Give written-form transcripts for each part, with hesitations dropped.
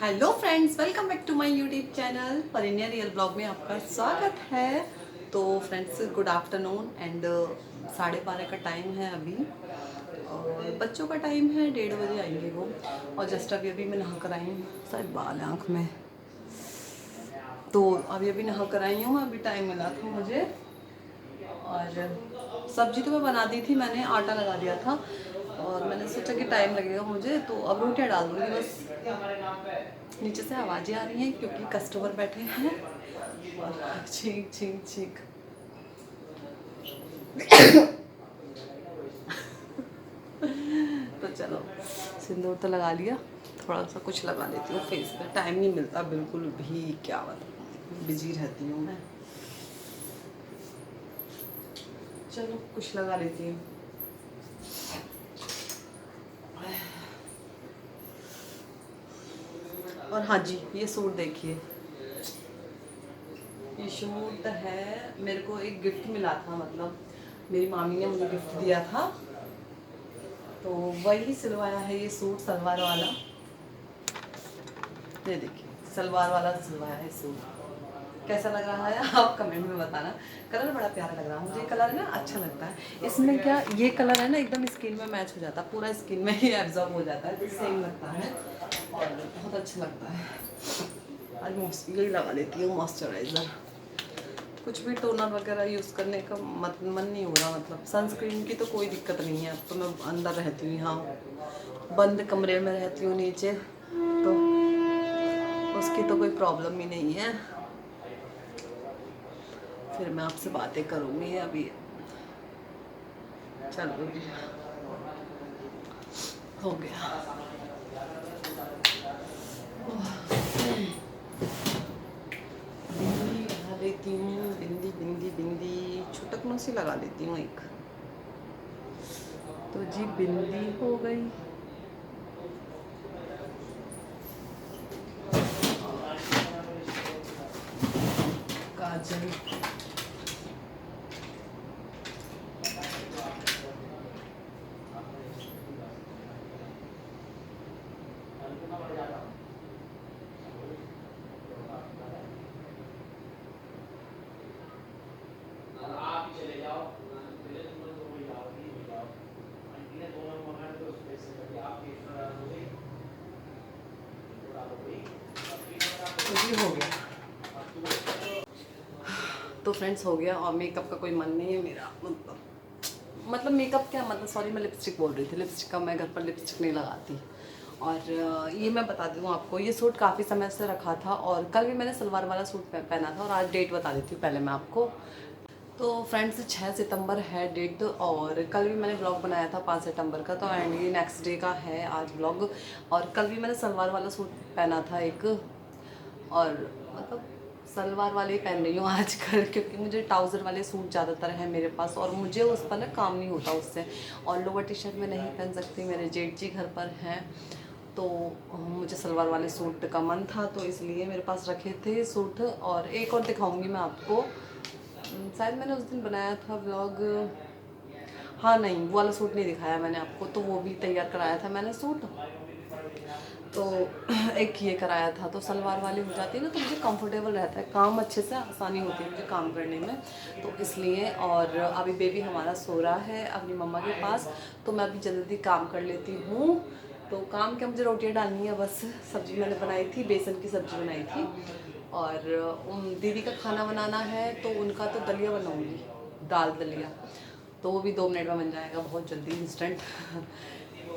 Hello friends, welcome back to my YouTube channel Parinya real blog में आपका स्वागत है। तो फ्रेंड्स, गुड आफ्टरनून एंड 12:30 का टाइम है अभी और बच्चों का टाइम है 1:30 बजे आएंगे वो। और जस्ट अभी अभी मैं नहा कर आई हूँ, शायद बाल है आँख में। तो अभी अभी नहा कर आई हूँ, अभी टाइम मिला था मुझे। और सब्जी तो मैं बना दी थी, मैंने आटा लगा दिया था और मैंने सोचा कि टाइम लगेगा मुझे, तो अब रोटियाँ डाल दूँगी बस। नीचे से आवाज़ें आ रही हैं क्योंकि कस्टमर बैठे हैं और छींक छींक छींक। तो चलो, सिंदूर तो लगा लिया, थोड़ा सा कुछ लगा लेती हूँ फेस पे। टाइम नहीं मिलता बिल्कुल भी, क्या बताऊँ, बिजी रहती हूँ मैं। चलो कुछ लगा लेती हूँ। और हाँ जी, ये सूट देखिए, ये सूट है, मेरे को एक गिफ्ट मिला था, मतलब मेरी मामी ने मुझे गिफ्ट दिया था, तो वही सिलवाया है ये सूट, सलवार वाला। ये देखिए, सलवार वाला सिलवाया है सूट। कैसा लग रहा है आप कमेंट में बताना। कलर बड़ा प्यारा लग रहा है मुझे, कलर ना अच्छा लगता है इसमें। क्या ये कलर है ना, एकदम स्किन में मैच हो जाता है, पूरा स्किन में ही एब्जॉर्ब हो जाता है, तो सेम लगता है और बहुत अच्छा लगता है। आज यही लगा लेती हूँ मॉइस्चराइज़र। कुछ भी टोनर वगैरह यूज़ करने का मन नहीं हो रहा, मतलब सनस्क्रीन की तो कोई दिक्कत नहीं है। अब तो मैं अंदर रहती हूँ, यहाँ बंद कमरे में रहती हूँ नीचे, तो उसकी तो कोई प्रॉब्लम ही नहीं है। फिर मैं आपसे बातें करूँगी अभी। चलो जी, हो गया। बिंदी लगा लेती हूँ, बिंदी बिंदी बिंदी छुटकनों से लगा लेती हूँ एक। तो जी बिंदी हो गई। काजल, तो जी हो गया। तो फ्रेंड्स हो गया, और मेकअप का कोई मन नहीं है मेरा, मतलब मेकअप क्या, मतलब सॉरी, मैं लिपस्टिक बोल रही थी। लिपस्टिक का मैं घर पर लिपस्टिक नहीं लगाती। और ये मैं बता दूँ आपको, ये सूट काफ़ी समय से रखा था और कल भी मैंने सलवार वाला सूट पहना था। और आज डेट बता देती हूँ पहले मैं आपको। तो फ्रेंड्स, 6 सितंबर है डेट, और कल भी मैंने ब्लॉग बनाया था 5 सितंबर का, तो एंड ये नेक्स्ट डे का है आज ब्लॉग। और कल भी मैंने सलवार वाला सूट पहना था एक, और मतलब सलवार वाले ही पहन रही हूँ आजकल, क्योंकि मुझे ट्राउज़र वाले सूट ज़्यादातर हैं मेरे पास और मुझे उस पर ना काम नहीं होता उससे। और लोअर टी शर्ट में नहीं पहन सकती, मेरे जेठ जी घर पर हैं, तो मुझे सलवार वाले सूट का मन था, तो इसलिए मेरे पास रखे थे सूट। और एक और दिखाऊंगी मैं आपको, शायद मैंने उस दिन बनाया था व्लॉग। हाँ नहीं, वो वाला सूट नहीं दिखाया मैंने आपको, तो वो भी तैयार कराया था मैंने सूट। तो एक ये कराया था, तो सलवार वाली हो जाती है ना, तो मुझे कंफर्टेबल रहता है, काम अच्छे से आसानी होती है मुझे काम करने में, तो इसलिए। और अभी बेबी हमारा सो रहा है अपनी मम्मा के पास, तो मैं अभी जल्दी काम कर लेती हूँ। तो काम क्या, मुझे रोटियाँ डालनी है बस। सब्जी मैंने बनाई थी, बेसन की सब्जी बनाई थी, और दीदी का खाना बनाना है, तो उनका तो दलिया बनाऊँगी, दाल दलिया, तो वो भी 2 मिनट में बन जाएगा, बहुत जल्दी, इंस्टेंट।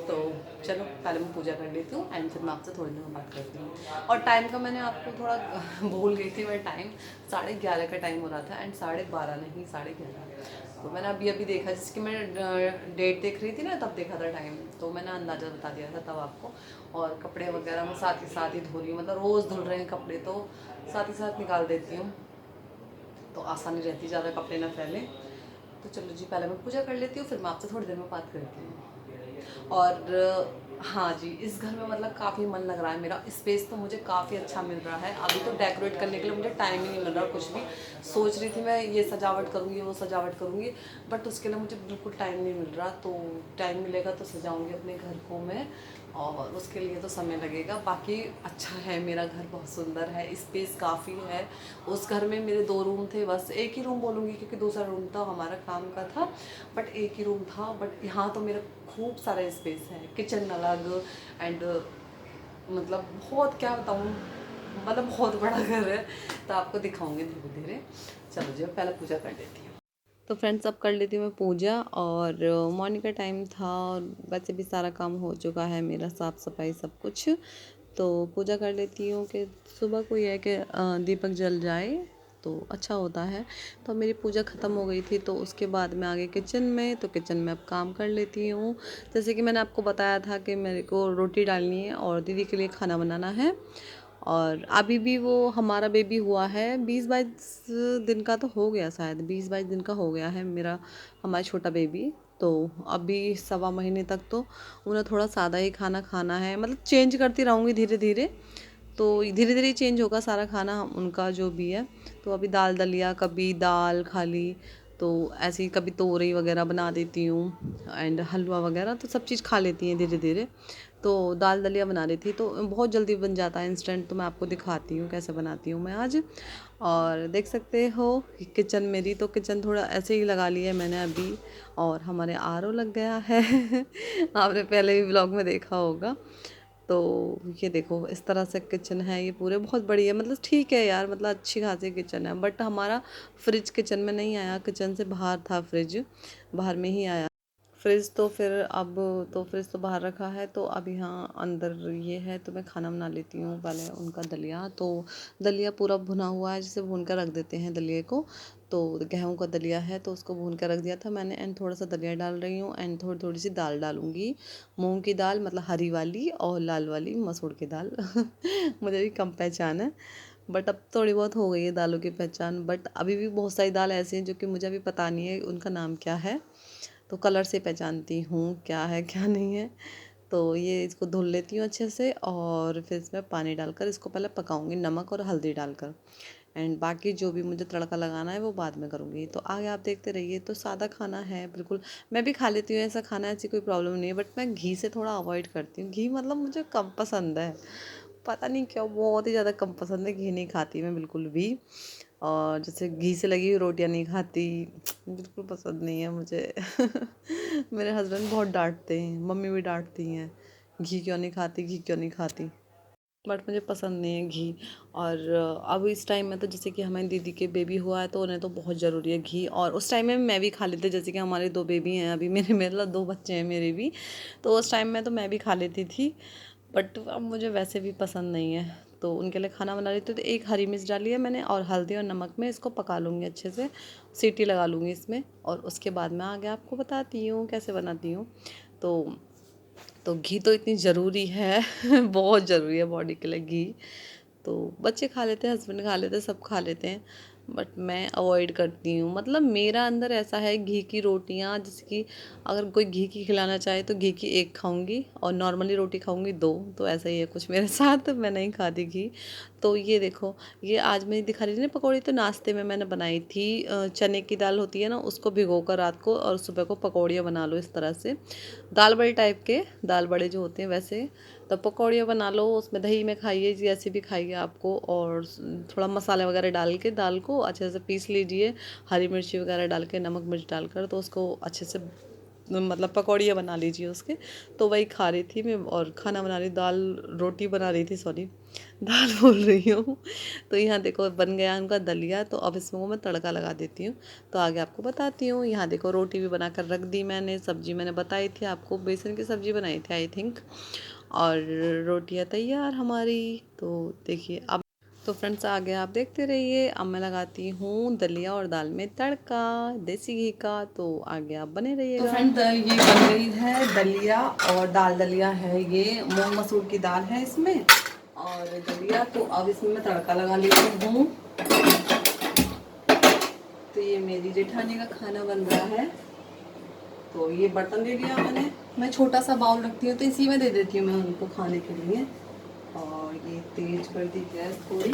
तो चलो पहले मैं पूजा कर लेती हूँ एंड फिर मैं आपसे थोड़ी देर में बात करती हूँ। और टाइम का मैंने आपको थोड़ा भूल गई थी मैं, टाइम 11:30 का टाइम हो रहा था एंड 12:30 नहीं, 11:30। तो मैंने अभी अभी देखा, जिसकी मैं डेट देख रही थी ना, तब देखा था टाइम, तो मैंने अंदाज़ा बता दिया था तब आपको। और कपड़े वगैरह मैं साथ ही धो रही हूँ, मतलब रोज़ धुल रहे हैं कपड़े, तो साथ ही साथ निकाल देती हूँ, तो आसानी रहती, ज़्यादा कपड़े ना फैले। तो चलो जी, पहले मैं पूजा कर लेती हूँ, फिर मैं आपसे थोड़ी देर में बात करती हूँ। और हाँ जी, इस घर में मतलब काफ़ी मन लग रहा है मेरा, स्पेस तो मुझे काफ़ी अच्छा मिल रहा है। अभी तो डेकोरेट करने के लिए मुझे टाइम ही नहीं मिल रहा कुछ भी। सोच रही थी मैं ये सजावट करूँगी, वो सजावट करूँगी, बट उसके लिए मुझे बिल्कुल टाइम नहीं मिल रहा। तो टाइम मिलेगा तो सजाऊँगी अपने घर को मैं। और उसके लिए तो समय लगेगा। बाकी अच्छा है, मेरा घर बहुत सुंदर है, स्पेस काफ़ी है। उस घर में मेरे 2 रूम थे, बस एक ही रूम बोलूँगी क्योंकि दूसरा रूम तो हमारा काम का था, बट एक ही रूम था। बट यहाँ तो मेरा खूब सारा स्पेस है, किचन अलग एंड मतलब बहुत, क्या बताऊँ, मतलब बहुत बड़ा घर है। तो आपको दिखाऊंगी धीरे धीरे। चलो जी, पहले पूजा कर लेती हूँ। तो फ्रेंड्स, अब कर लेती हूँ मैं पूजा। और मॉर्निंग का टाइम था और वैसे भी सारा काम हो चुका है मेरा, साफ़ सफाई सब कुछ। तो पूजा कर लेती हूँ कि सुबह को यह है कि दीपक जल जाए तो अच्छा होता है। तो मेरी पूजा ख़त्म हो गई थी, तो उसके बाद मैं आ गई किचन में। तो किचन में अब काम कर लेती हूँ। जैसे कि मैंने आपको बताया था कि मेरे को रोटी डालनी है और दीदी के लिए खाना बनाना है। और अभी भी वो हमारा बेबी हुआ है 20-22 दिन का, तो हो गया शायद 20-22 दिन का हो गया है मेरा, हमारा छोटा बेबी। तो अभी 1.25 महीने तक तो उन्हें थोड़ा सादा ही खाना खाना है, मतलब चेंज करती रहूँगी धीरे धीरे। तो धीरे धीरे चेंज होगा सारा खाना उनका जो भी है। तो अभी दाल दलिया, कभी दाल खाली, तो ऐसे ही कभी तोरई वगैरह बना देती हूँ एंड हलवा वगैरह, तो सब चीज़ खा लेती हैं धीरे धीरे। तो दाल दलिया बना रही थी, तो बहुत जल्दी बन जाता है इंस्टेंट। तो मैं आपको दिखाती हूँ कैसे बनाती हूँ मैं आज। और देख सकते हो किचन मेरी, तो किचन थोड़ा ऐसे ही लगा लिया है मैंने अभी। और हमारे आरओ लग गया है आपने पहले भी व्लॉग में देखा होगा। तो ये देखो इस तरह से किचन है, ये पूरे बहुत बड़ी है, मतलब ठीक है यार, मतलब अच्छी खासी किचन है। बट हमारा फ्रिज किचन में नहीं आया, किचन से बाहर था फ्रिज, बाहर में ही आया फ्रिज। तो फिर अब, तो फ्रिज तो बाहर रखा है, तो अब यहाँ अंदर ये है। तो मैं खाना बना लेती हूँ पहले उनका दलिया। तो दलिया पूरा भुना हुआ है, जिसे भून कर रख देते हैं दलिए को। तो गेहूं का दलिया है, तो उसको भून कर रख दिया था मैंने। एंड थोड़ा सा दलिया डाल रही हूँ एंड थोड़ी थोड़ी सी दाल डालूंगी, मूंग की दाल, मतलब हरी वाली, और लाल वाली मसूर की दाल मुझे भी कम पहचान है, बट अब थोड़ी बहुत हो गई है दालों की पहचान। बट अभी भी बहुत सारी दाल ऐसी हैं जो कि मुझे अभी पता नहीं है उनका नाम क्या है। तो कलर से पहचानती हूँ क्या है क्या नहीं है। तो ये इसको धुल लेती हूँ अच्छे से, और फिर इसमें पानी डालकर इसको पहले पकाऊंगी, नमक और हल्दी डालकर। एंड बाकी जो भी मुझे तड़का लगाना है वो बाद में करूँगी। तो आगे आप देखते रहिए। तो सादा खाना है बिल्कुल, मैं भी खा लेती हूँ ऐसा खाना, ऐसी कोई प्रॉब्लम नहीं है। बट मैं घी से थोड़ा अवॉइड करती हूँ, घी मतलब मुझे कम पसंद है, पता नहीं क्यों, बहुत ही ज़्यादा कम पसंद है। घी नहीं खाती मैं बिल्कुल भी। और जैसे घी से लगी हुई रोटियां नहीं खाती, बिल्कुल पसंद नहीं है मुझे मेरे हस्बैंड बहुत डांटते हैं, मम्मी भी डांटती हैं, घी क्यों नहीं खाती, घी क्यों नहीं खाती। बट मुझे पसंद नहीं है घी। और अब इस टाइम में तो जैसे कि हमारी दीदी के बेबी हुआ है, तो उन्हें तो बहुत ज़रूरी है घी। और उस टाइम में मैं भी खा लेती, जैसे कि हमारे 2 बेबी हैं अभी, मेरे मतलब 2 बच्चे हैं मेरे भी। तो उस टाइम में तो मैं भी खा लेती थी, बट अब मुझे वैसे भी पसंद नहीं है। तो उनके लिए खाना बना रही थी, तो एक हरी मिर्च डाली है मैंने, और हल्दी और नमक में इसको पका लूँगी अच्छे से, सीटी लगा लूँगी इसमें। और उसके बाद मैं आगे आपको बताती हूँ कैसे बनाती हूँ। तो घी तो इतनी ज़रूरी है बहुत ज़रूरी है बॉडी के लिए घी। तो बच्चे खा लेते हैं, हस्बैंड खा लेते हैं, सब खा लेते हैं, बट मैं अवॉइड करती हूँ। मतलब मेरा अंदर ऐसा है, घी की रोटियाँ, जैसे कि अगर कोई घी की खिलाना चाहे तो घी की 1 खाऊंगी और नॉर्मली रोटी खाऊंगी 2। तो ऐसा ही है कुछ मेरे साथ, मैं नहीं खाती घी। तो ये देखो, ये आज मैं दिखा रही थी ना पकौड़ी, तो नाश्ते में मैंने बनाई थी। चने की दाल होती है ना, उसको भिगो कर रात को, और सुबह को पकौड़ियाँ बना लो इस तरह से, दाल बड़े टाइप के, दाल बड़े जो होते हैं वैसे। तो पकौड़ियाँ बना लो, उसमें दही में खाइए, जैसे भी खाइए आपको। और थोड़ा मसाले वगैरह डाल के दाल को अच्छे से पीस लीजिए, हरी मिर्ची वगैरह डाल के, नमक मिर्च डालकर, तो उसको अच्छे से मतलब पकौड़ियाँ बना लीजिए उसके। तो वही खा रही थी मैं, और खाना बना रही, दाल रोटी बना रही थी, सॉरी दाल बोल रही हूँ। तो यहाँ देखो बन गया उनका दलिया। तो अब इसमें मैं तड़का लगा देती हूँ, तो आगे आपको बताती हूँ। यहाँ देखो रोटी भी बना कर रख दी मैंने, सब्जी मैंने बताई थी आपको, बेसन की सब्जी बनाई थी आई थिंक। और रोटियां तैयार हमारी। तो देखिए अब, तो फ्रेंड्स आगे आप देखते रहिए। अब मैं लगाती हूँ दलिया और दाल में तड़का देसी घी का, तो आगे आप बने रहिएगा। तो फ्रेंड ये बन गई है दलिया, और दाल दलिया है ये, मूंग मसूर की दाल है इसमें, और दलिया। तो अब इसमें मैं तड़का लगा लेती हूँ। तो ये मेरी जेठानी का खाना बन रहा है। तो ये बर्तन ले लिया मैंने, मैं छोटा सा बाउल रखती हूँ, तो इसी में दे देती हूँ मैं उनको खाने के लिए। और ये तेज कर दी गैस थोड़ी,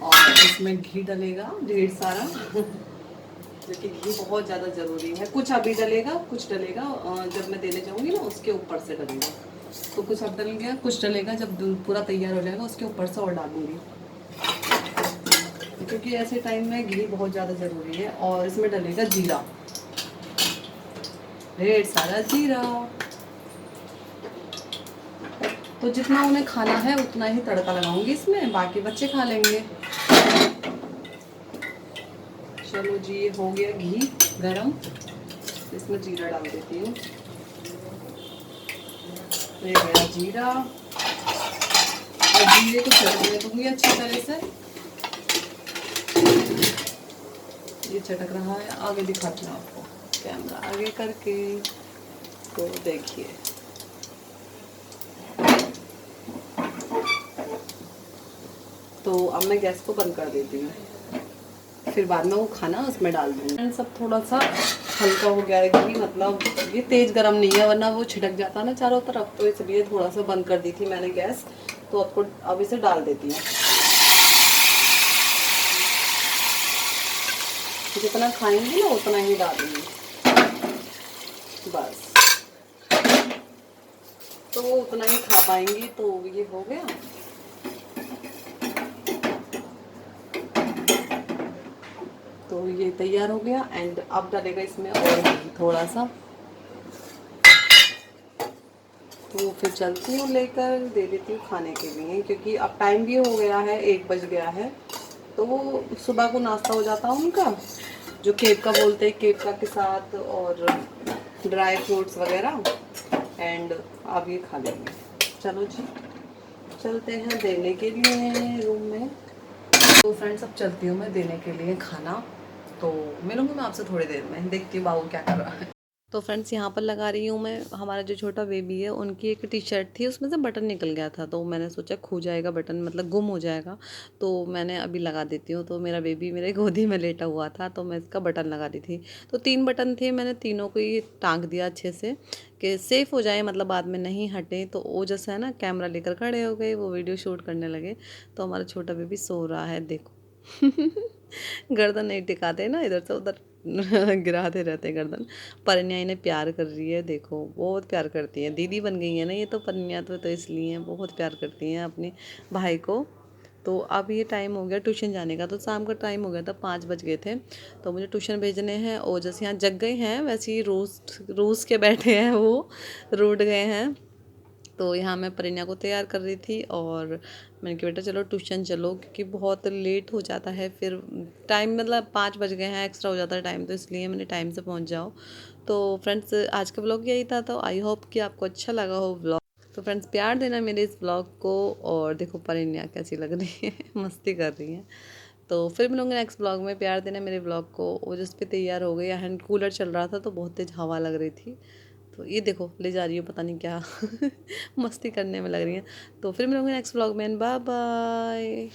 और इसमें घी डलेगा ढेर सारा क्योंकि घी बहुत ज़्यादा ज़रूरी है। कुछ अभी डलेगा, कुछ डलेगा जब मैं देने जाऊँगी ना उसके ऊपर से डलेगा। तो कुछ अब डल गया, कुछ डलेगा जब दूध पूरा तैयार हो जाएगा उसके ऊपर से और डालूंगी, क्योंकि ऐसे टाइम में घी बहुत ज़्यादा ज़रूरी है। और इसमें डलेगा जीरा, ढेर सारा जीरा। तो जितना उन्हें खाना है उतना ही तड़का लगाऊंगी इसमें, बाकी बच्चे खा लेंगे। चलो जी, हो गया घी गरम, इसमें जीरा डाल देती हूँ। ये गया जीरा, और जीरे को चटकने दूंगी अच्छी तरह से। ये चटक रहा है, आगे दिखाती हूँ आपको कैमरा आगे करके, तो देखिए। तो अब मैं गैस को बंद कर देती हूँ, फिर बाद में वो खाना उसमें डाल दूँगी। सब थोड़ा सा हल्का हो गया है घी, मतलब ये तेज़ गरम नहीं है वरना वो छिटक जाता ना चारों तरफ, तो इसलिए थोड़ा सा बंद कर दी थी मैंने गैस। तो आपको अब इसे डाल देती हूँ, जितना खाएंगे ना उतना ही डालूंगी बस, तो वो उतना ही खा पाएंगी। तो ये हो गया। तो ये तैयार हो गया, एंड अब डालेगा इसमें और घी थोड़ा सा। तो फिर चलती हूँ लेकर, दे देती हूँ खाने के लिए, क्योंकि अब टाइम भी हो गया है, 1 बज गया है। तो वो सुबह को नाश्ता हो जाता है उनका, जो केक का बोलते हैं, केक का के साथ और ड्राई फ्रूट्स वगैरह, एंड आप ये खा लेंगे। चलो जी, चलते हैं देने के लिए रूम में। तो फ्रेंड्स अब चलती हूँ मैं देने के लिए खाना। तो मिलूंगी मैं आपसे थोड़ी देर में, देखती हूँ बाबू क्या कर रहा है। तो फ्रेंड्स यहाँ पर लगा रही हूँ मैं, हमारा जो छोटा बेबी है उनकी एक टी शर्ट थी, उसमें से बटन निकल गया था, तो मैंने सोचा खो जाएगा बटन, मतलब गुम हो जाएगा, तो मैंने अभी लगा देती हूँ। तो मेरा बेबी मेरे गोदी में लेटा हुआ था, तो मैं इसका बटन लगा दी थी। तो 3 बटन थे, मैंने तीनों को ही टाँग दिया अच्छे से कि सेफ़ हो जाए, मतलब बाद में नहीं हटे। तो वो जैसा है ना, कैमरा लेकर खड़े हो गए, वो वीडियो शूट करने लगे। तो हमारा छोटा बेबी सो रहा है, देखो। गर्दन नहीं टिकाते ना, इधर से उधर गिराते रहते गर्दन। परिणिया इन्हें प्यार कर रही है, देखो बहुत प्यार करती है, दीदी बन गई है ना ये तो परिणिया, तो इसलिए बहुत प्यार करती हैं अपने भाई को। तो अब ये टाइम हो गया ट्यूशन जाने का, तो शाम का टाइम हो गया था, 5 बज गए थे। तो मुझे ट्यूशन भेजने हैं, और जैसे यहाँ जग गए हैं वैसे ही रूस के बैठे हैं, वो रूठ गए हैं। तो यहाँ मैं परिणा को तैयार कर रही थी, और मैंने कहा बेटा चलो ट्यूशन चलो, क्योंकि बहुत लेट हो जाता है फिर टाइम, मतलब 5 बज गए हैं, एक्स्ट्रा हो जाता है टाइम, तो इसलिए मैंने टाइम से पहुँच जाओ। तो फ्रेंड्स आज का व्लॉग यही था, तो आई होप कि आपको अच्छा लगा हो व्लॉग। तो फ्रेंड्स प्यार देना मेरे इस व्लॉग को, और देखो परिणा कैसी लग रही है मस्ती कर रही हैं। तो फिर मिलूंगे नेक्स्ट ब्लॉग में, प्यार देना मेरे ब्लॉग को। वो जिस पे तैयार हो गई, हैंड कूलर चल रहा था तो बहुत तेज हवा लग रही थी, तो ये देखो ले जा रही हूँ पता नहीं क्या मस्ती करने में लग रही है। तो फिर मिलूंगे नेक्स्ट ब्लॉग में, बाय बाय।